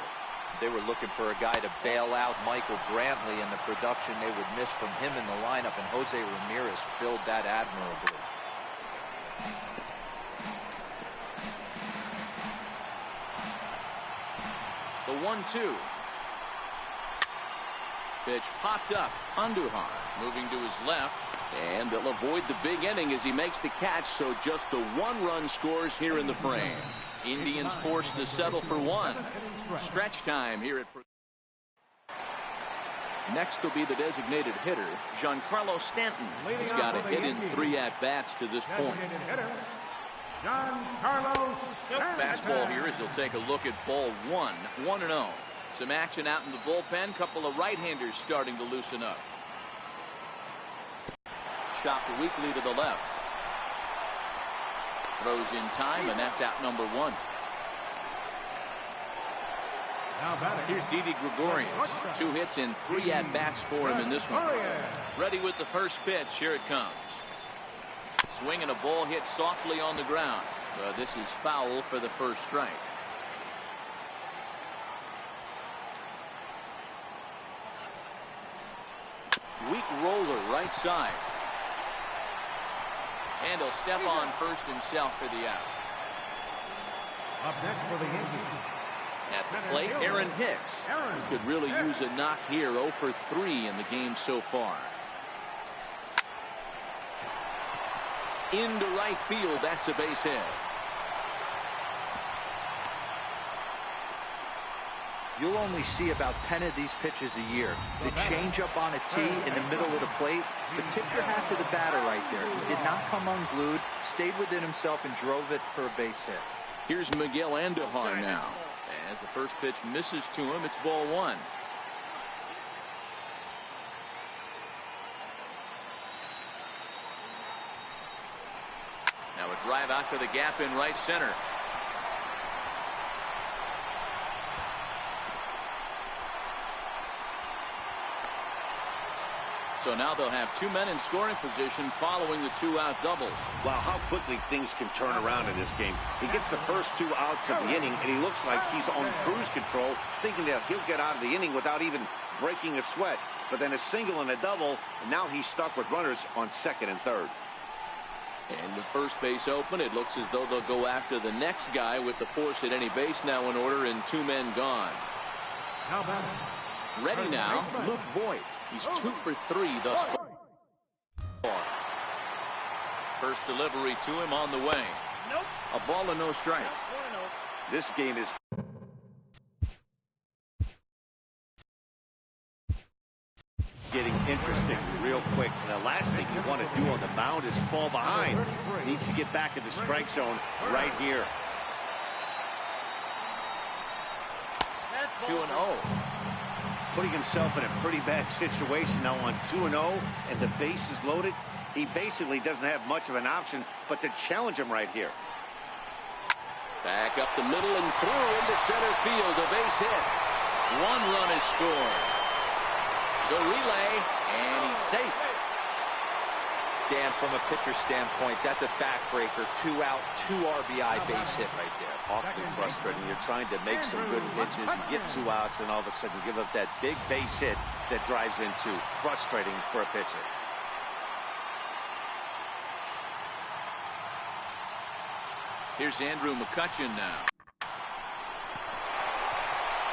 They were looking for a guy to bail out Michael Brantley, and the production they would miss from him in the lineup, and Jose Ramirez filled that admirably. The 1-2. Pitch popped up. Andujar moving to his left, and they'll avoid the big inning as he makes the catch, so just the 1 run scores here in the frame. Indians forced to settle for 1. Stretch time here at. Next will be the designated hitter, Giancarlo Stanton. He's got a hit in 3 at-bats to this point. Fastball here as he'll take a look at ball 1. 1-0. Some action out in the bullpen. Couple of right-handers starting to loosen up. Chopped weakly to the left. Throws in time, and that's out number 1. Here's Didi Gregorius. 2 hits and 3 at-bats for him in this one. Ready with the first pitch. Here it comes. Swing and a ball hit softly on the ground. This is foul for the first strike. Weak roller right side. And he'll step on first himself for the out. Up next for the Yankees. At the plate, Aaron Hicks. Could really use a knock here. 0 for 3 in the game so far. Into right field. That's a base hit. You'll only see about 10 of these pitches a year. The changeup on a tee in the middle of the plate. But tip your hat to the batter right there. He did not come unglued, stayed within himself, and drove it for a base hit. Here's Miguel Andujar now. As the first pitch misses to him, it's ball 1. Now a drive out to the gap in right center. So now they'll have 2 men in scoring position following the 2-out doubles. Wow, how quickly things can turn around in this game. He gets the first 2 outs of the inning, and he looks like he's on cruise control, thinking that he'll get out of the inning without even breaking a sweat. But then a single and a double, and now he's stuck with runners on second and third. And with first base open, it looks as though they'll go after the next guy with the force at any base now in order and 2 men gone. Ready now, Luke Voigt. He's 2 for 3 thus far. First delivery to him on the way. A ball and no strikes. This game is getting interesting real quick. And the last thing you want to do on the mound is fall behind. Needs to get back in the strike zone right here. 2-0. Putting himself in a pretty bad situation now on 2-0, and the base is loaded. He basically doesn't have much of an option but to challenge him right here. Back up the middle and through into center field. A base hit. 1 run is scored. The relay, and he's safe. Dan, from a pitcher standpoint, that's a backbreaker. 2 out, 2 RBI base hit right there. Awfully frustrating. You're trying to make some good pitches. You get 2 outs, and all of a sudden you give up that big base hit that drives in 2. Frustrating for a pitcher. Here's Andrew McCutcheon now.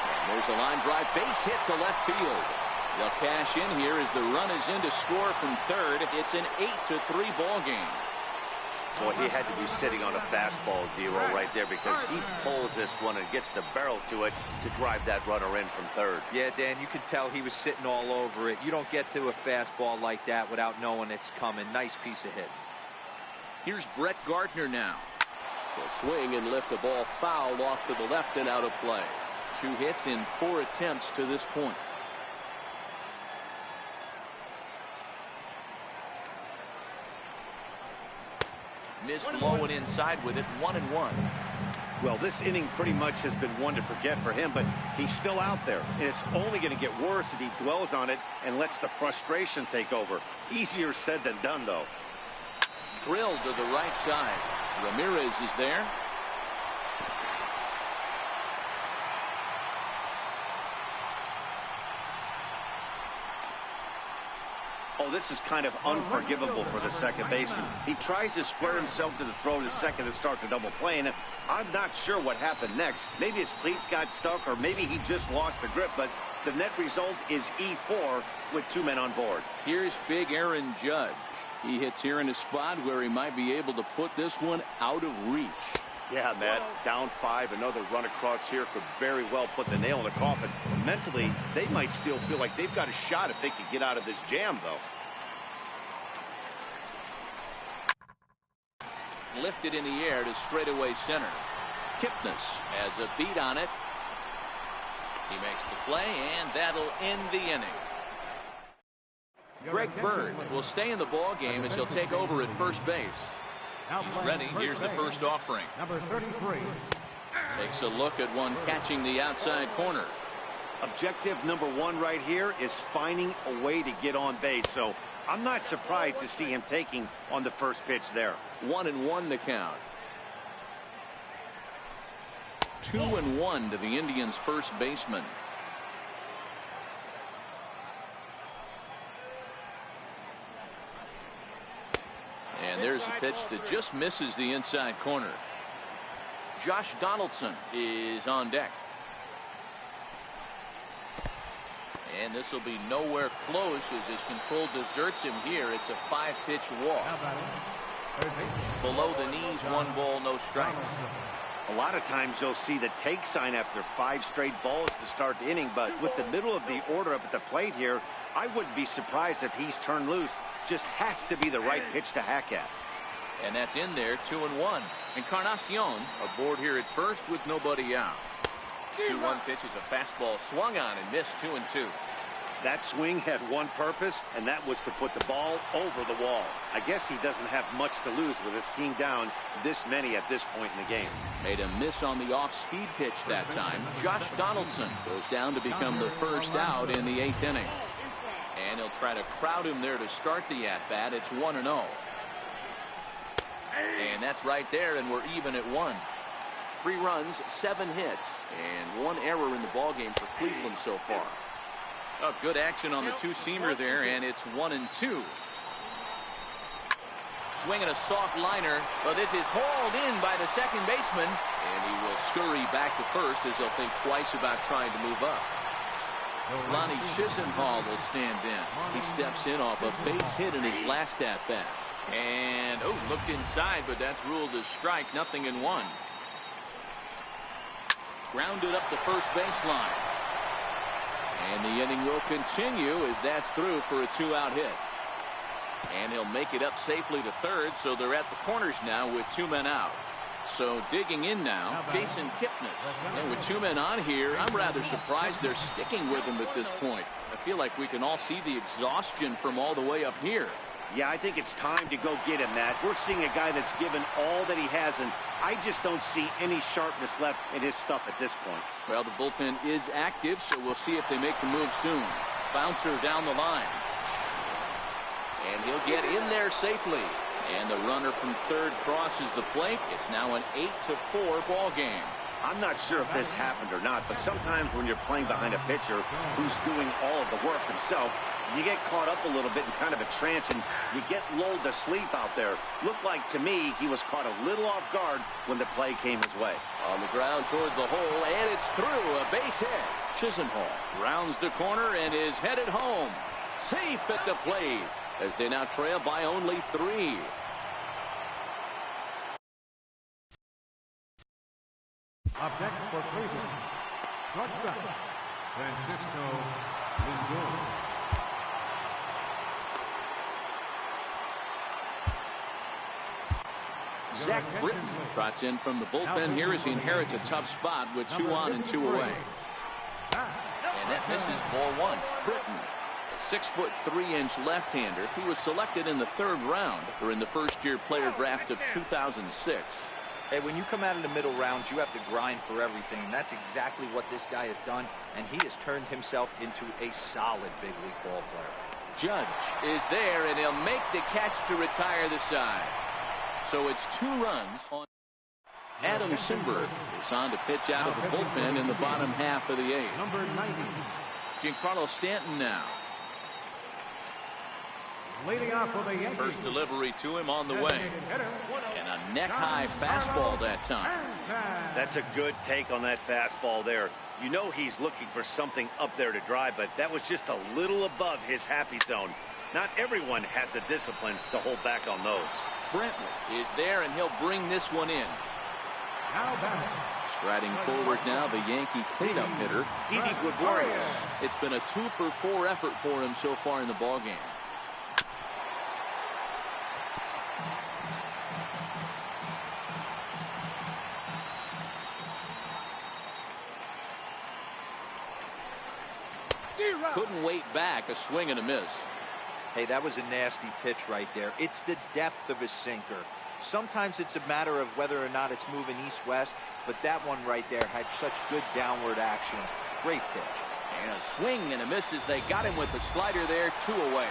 And there's a line drive. Base hit to left field. They'll cash in here as the run is in to score from third. It's an 8-3 ball game. Boy, he had to be sitting on a fastball, Dero, right there, because he pulls this one and gets the barrel to it to drive that runner in from third. Yeah, Dan, you can tell he was sitting all over it. You don't get to a fastball like that without knowing it's coming. Nice piece of hit. Here's Brett Gardner now. He'll swing and lift the ball foul off to the left and out of play. 2 hits in 4 attempts to this point. Missed low and inside with it. 1-1. Well, this inning pretty much has been one to forget for him, but he's still out there, and it's only going to get worse if he dwells on it and lets the frustration take over. Easier said than done, though. Drilled to the right side. Ramirez is there. Oh, this is kind of unforgivable for the second baseman. He tries to square himself to the throw to second and start the double play, and I'm not sure what happened next. Maybe his cleats got stuck, or maybe he just lost the grip, but the net result is E4 with 2 men on board. Here's big Aaron Judge. He hits here in a spot where he might be able to put this one out of reach. Yeah, Matt, down 5, another run across here could very well put the nail in the coffin. Mentally, they might still feel like they've got a shot if they could get out of this jam, though. Lifted in the air to straightaway center. Kipnis has a beat on it. He makes the play, and that'll end the inning. Greg Bird will stay in the ball game as he'll take over at first base. He's ready. Here's the first offering. Number 33. Takes a look at one catching the outside corner. Objective number 1 right here is finding a way to get on base, so I'm not surprised to see him taking on the first pitch there. 1-1 to count. 2-1 to the Indians' first baseman. And there's a pitch that just misses the inside corner. Josh Donaldson is on deck. And this will be nowhere close as his control deserts him here. It's a 5-pitch walk. Below the knees, 1 ball, no strikes. A lot of times you'll see the take sign after 5 straight balls to start the inning, but with the middle of the order up at the plate here, I wouldn't be surprised if he's turned loose. Just has to be the right pitch to hack at. And that's in there, 2-1. Encarnacion aboard here at first with nobody out. 2-1 pitch is a fastball swung on and missed. 2-2. That swing had one purpose, and that was to put the ball over the wall. I guess he doesn't have much to lose with his team down this many at this point in the game. Made a miss on the off-speed pitch that time. Josh Donaldson goes down to become the first out in the 8th inning. And he'll try to crowd him there to start the at-bat. It's 1-0. And that's right there, and we're even at 1. 3 runs, 7 hits, and 1 error in the ballgame for Cleveland so far. Oh, good action on the 2-seamer there, and it's 1-2. Swinging a soft liner. Well, this is hauled in by the second baseman, and he will scurry back to first as he'll think twice about trying to move up. Lonnie Chisenhall will stand in. He steps in off a base hit in his last at-bat. And, oh, looked inside, but that's ruled as strike. 0-1. Grounded up the first baseline. And the inning will continue as that's through for a 2-out hit. And he'll make it up safely to third, so they're at the corners now with 2 men out. So digging in now, Jason Kipnis. And with 2 men on here, I'm rather surprised they're sticking with him at this point. I feel like we can all see the exhaustion from all the way up here. Yeah, I think it's time to go get him, Matt. We're seeing a guy that's given all that he has, and I just don't see any sharpness left in his stuff at this point. Well, the bullpen is active, so we'll see if they make the move soon. Bouncer down the line. And he'll get in there safely. And the runner from third crosses the plate. It's now an 8-4 ball game. I'm not sure if this happened or not, but sometimes when you're playing behind a pitcher who's doing all of the work himself, you get caught up a little bit in kind of a trance, and you get lulled to sleep out there. Looked like to me he was caught a little off guard when the play came his way. On the ground toward the hole, and it's through. A base hit. Chisenhall rounds the corner and is headed home. Safe at the plate as they now trail by only 3. Up next for Cleveland, shortstop, Francisco Lindor. Zach Britton trots in from the bullpen here as he inherits a tough spot with 2 on and 2 away. And that misses ball 1. Britton, a 6'3" left-hander. He was selected in the 3rd round or in the first-year player draft of 2006. Hey, when you come out of the middle rounds, you have to grind for everything, and that's exactly what this guy has done, and he has turned himself into a solid big league ball player. Judge is there, and he'll make the catch to retire the side. So it's 2 runs on. Adam Simberg is on to pitch out of the bullpen in the bottom half of the 8th. Number 90. Giancarlo Stanton now. Leading off for the Yankees. First delivery to him on the way. And a neck-high fastball that time. That's a good take on that fastball there. You know he's looking for something up there to drive, but that was just a little above his happy zone. Not everyone has the discipline to hold back on those. Brentwood is there, and he'll bring this one in. Now batting. Striding forward now, the Yankee cleanup hitter, Didi Gregorius. It's been a 2-for-4 effort for him so far in the ballgame. Couldn't wait back. A swing and a miss. Hey, that was a nasty pitch right there. It's the depth of a sinker. Sometimes it's a matter of whether or not it's moving east-west, but that one right there had such good downward action. Great pitch. And a swing and a miss as they got him with the slider there, 2 away.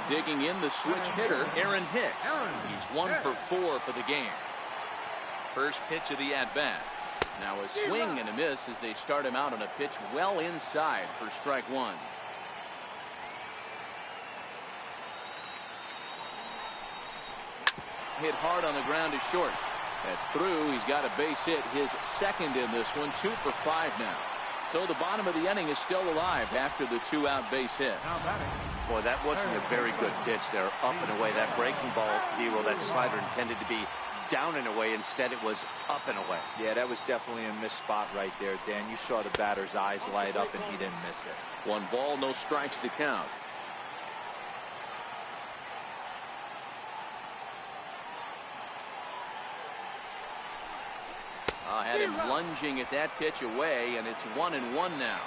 Digging in the switch hitter, Aaron Hicks. He's 1 for 4 for the game. First pitch of the at-bat. Now a swing and a miss as they start him out on a pitch well inside for strike 1. Hit hard on the ground to short. That's through. He's got a base hit, his 2nd in this one, 2 for 5 now. So the bottom of the inning is still alive after the 2-out base hit. Boy, that wasn't a very good pitch there, up and away. That breaking ball, Dero, that slider intended to be down and away. Instead, it was up and away. Yeah, that was definitely a missed spot right there, Dan. You saw the batter's eyes light up, and he didn't miss it. 1 ball, no strikes to count. Had him lunging at that pitch away, and it's 1-1 now.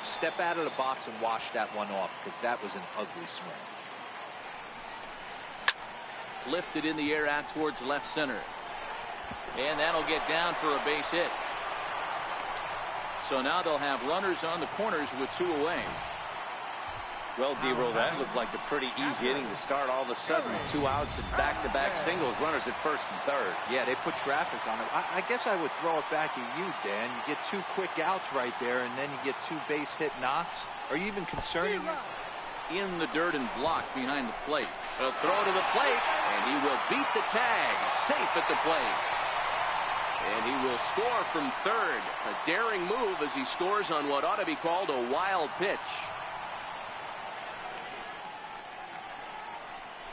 Step out of the box and wash that one off, because that was an ugly swing. Lifted in the air out towards left center. And that'll get down for a base hit. So now they'll have runners on the corners with 2 away. Well, Dero, that looked like a pretty easy inning to start. All of a sudden, 2 outs and back-to-back singles, runners at first and third. Yeah, they put traffic on it. I guess I would throw it back at you, Dan. You get 2 quick outs right there, and then you get 2 base hit knocks. Are you even concerned? In the dirt and blocked behind the plate. He'll throw to the plate, and he will beat the tag. Safe at the plate. And he will score from third. A daring move as he scores on what ought to be called a wild pitch.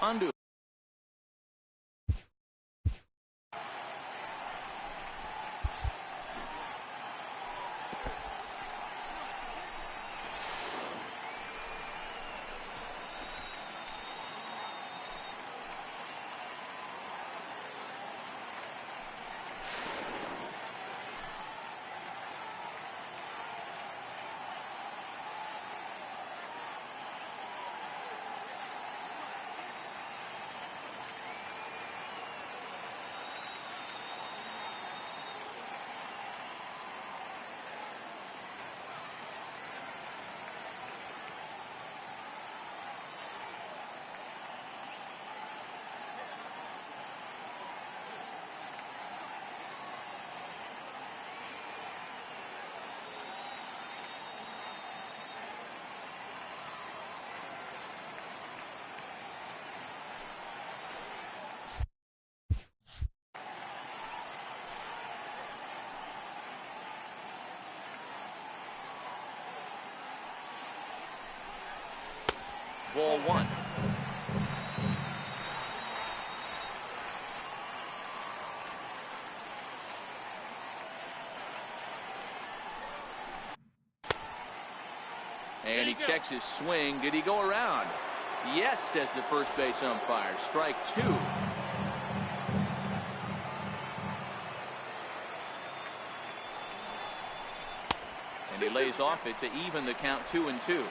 Undo. ball one. And he checks his swing. Did he go around? Yes, says the first base umpire. Strike two. And he lays off it to even the count 2-2.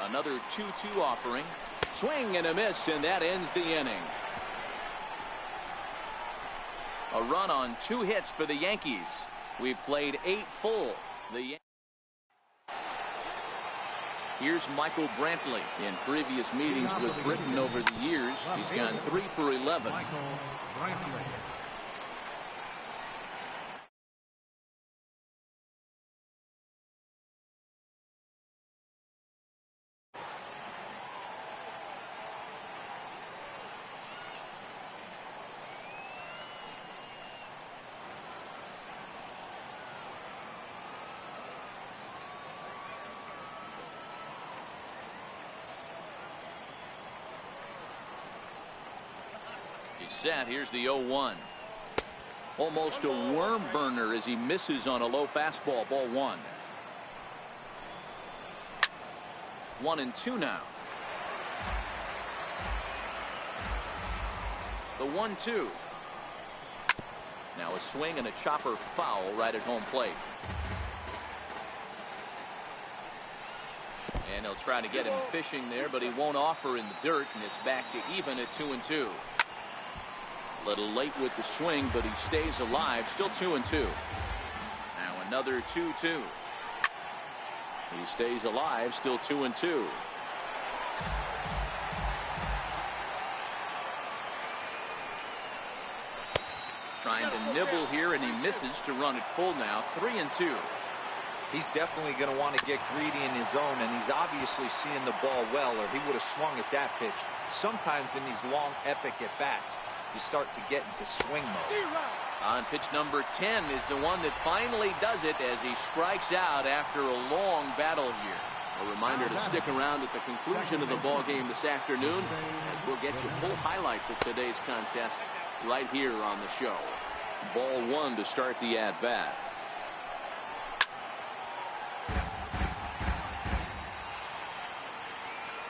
Another 2-2 offering. Swing and a miss, and that ends the inning. A run on 2 hits for the Yankees. We've played 8 full. Here's Michael Brantley. In previous meetings with Britain over the years, he's gone 3 for 11. Michael Brantley. He's set. Here's the 0-1. Almost a worm burner as he misses on a low fastball. Ball one. 1-2 now. The 1-2. Now a swing and a chopper foul right at home plate. And he'll try to get him fishing there, but he won't offer in the dirt, and it's back to even at 2-2. A little late with the swing, but he stays alive. Still 2-2. Now another 2-2. He stays alive. Still 2-2. Trying to nibble here, and he misses to run it full now. 3-2. He's definitely going to want to get greedy in his zone, and he's obviously seeing the ball well, or he would have swung at that pitch. Sometimes in these long, epic at-bats, you start to get into swing mode. On pitch number 10 is the one that finally does it as he strikes out after a long battle here. A reminder to stick around at the conclusion of the ball game this afternoon, as we'll get you full highlights of today's contest right here on the show. Ball one to start the at-bat.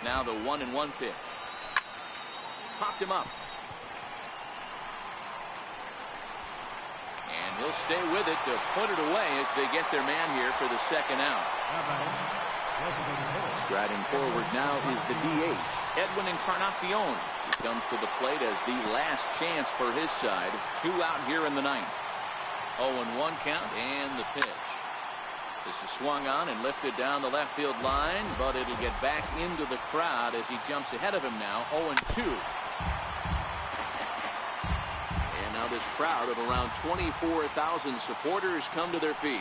Now the 1-1 pitch. Popped him up. And he'll stay with it to put it away as they get their man here for the second out. Striding forward now is the DH, Edwin Encarnacion. He comes to the plate as the last chance for his side. 2 out here in the ninth. 0-1 count and the pitch. This is swung on and lifted down the left field line, but it'll get back into the crowd as he jumps ahead of him now. 0-2. And now this crowd of around 24,000 supporters come to their feet.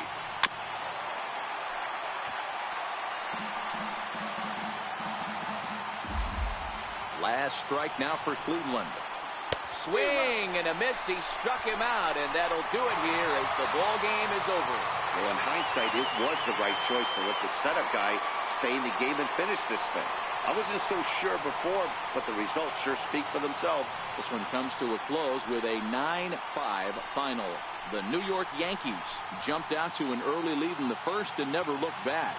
Last strike now for Cleveland. Swing and a miss. He struck him out, and that'll do it here as the ball game is over. Well, in hindsight, it was the right choice to let the setup guy stay in the game and finish this thing. I wasn't so sure before, but the results sure speak for themselves. This one comes to a close with a 9-5 final. The New York Yankees jumped out to an early lead in the first and never looked back.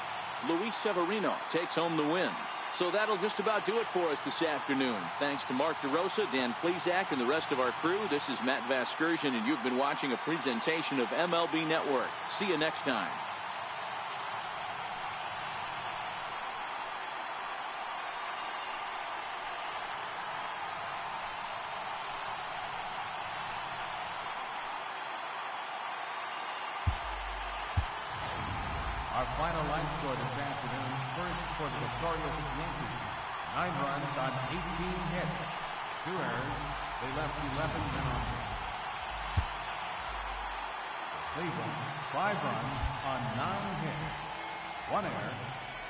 Luis Severino takes home the win. So that'll just about do it for us this afternoon. Thanks to Mark DeRosa, Dan Plesac, and the rest of our crew. This is Matt Vasgersian, and you've been watching a presentation of MLB Network. See you next time. Our final line score this afternoon, first for the victorious Yankees. 9 runs on 18 hits. 2 errors. They left 11 men on base. Cleveland, 5 runs on 9 hits. 1 error.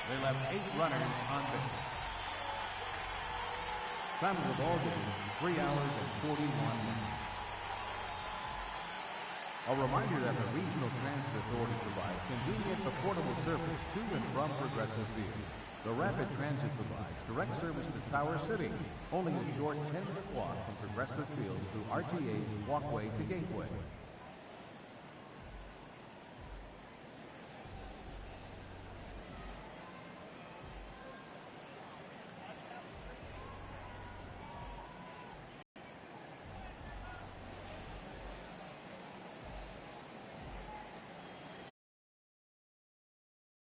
They left 8 runners on base. Time of the ball game, 3 hours and 41 minutes. A reminder that the Regional Transit Authority provides convenient, affordable service to and from Progressive Field. The Rapid Transit provides direct service to Tower City, only a short 10-minute walk from Progressive Field through RTA's Walkway to Gateway.